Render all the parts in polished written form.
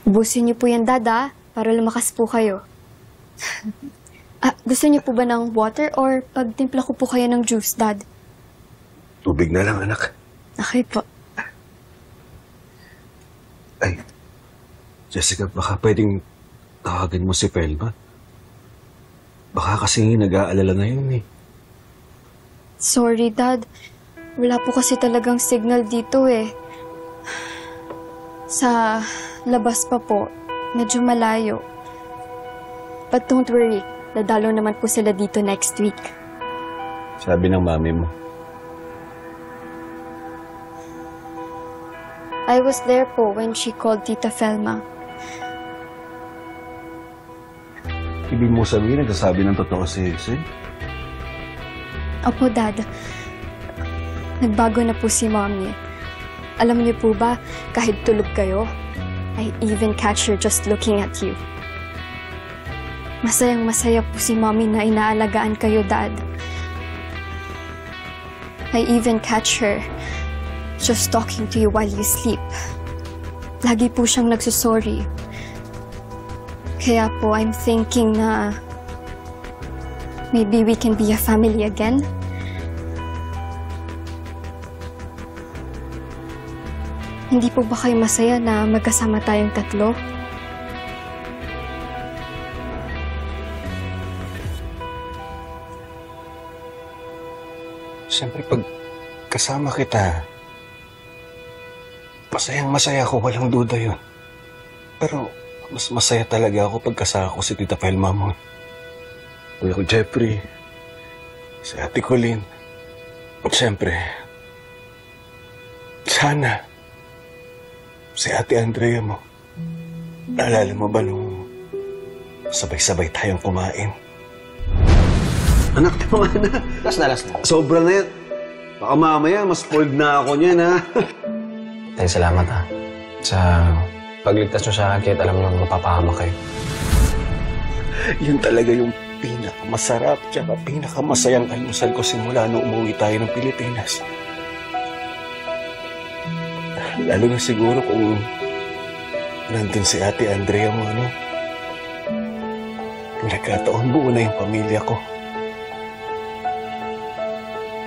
Ubusin niyo po yan, Dad, para lumakas po kayo. Gusto niyo po ba ng water or pagtimpla ko po kayo ng juice, Dad? Tubig na lang, anak. Okay po. Ay, Jessica, baka pwedeng tawagan mo si Pelma. Baka kasi nag-aalala na yun eh. Sorry, Dad. Wala po kasi talagang signal dito eh. Sa labas pa po, medyo malayo. But don't worry, dadalo naman po sila dito next week. Sabi ng mami mo. I was there po when she called Tita Felma. Ibig mo sabihin, nagsasabi ng totoo si Hazel? Opo, Dad. Nagbago na po si Mommy. Alam niyo po ba, kahit tulog kayo, I even catch her just looking at you. Masayang-masaya po si Mommy na inaalagaan kayo, Dad. I even catch her just talking to you while you sleep. Lagi po siyang nagsusorry. Kaya po, I'm thinking na maybe we can be a family again. Hindi po ba kayo masaya na magkasama tayong tatlo? Siyempre, pag kasama kita, masayang-masaya ako, walang duda yun. Pero, mas masaya talaga ako pag kasama ko si Tita Felma mo. Kuya ko Jeffrey, si Ate Colleen, at siyempre, sana, si Ate Andrea mo. Naalala mo ba nung sabay-sabay tayong kumain? Anak, tama na. Last na. Sobra na yan. Baka mamaya, mas spoiled na ako niyan, ha? Tay, salamat ha. Sa pagligtas nyo sa akin, kahit alam nyo mapapahamak kayo. Yun talaga yung pinakamasarap tsaka pinakamasayang almusal ko simula nung umuwi tayo ng Pilipinas. Lalo na siguro kung nandun si Ate Andrea mo, ano? Nagkataon buo na yung pamilya ko.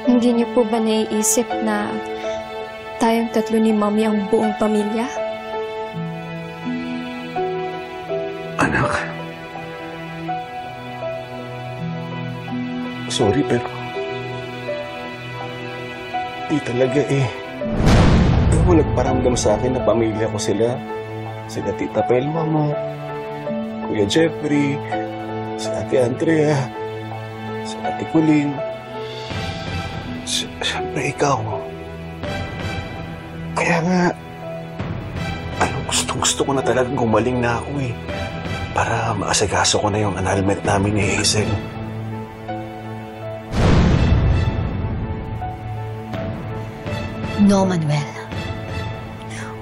Hindi niyo po ba naiisip na tayong tatlo ni Mommy ang buong pamilya? Anak. Sorry, pero di talaga eh. Di mo nagparamdam sa akin na pamilya ko sila. Sila Tita Pelma mo, Kuya Jeffrey, si Ate Andrea, si Ate Colleen. Siyempre ikaw. Kaya nga, gusto ko na talagang gumaling na ako eh. Para maasikaso ko na yung annulment namin ni Hazel. No, Manuel.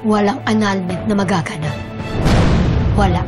Walang annulment na magaganap. Wala.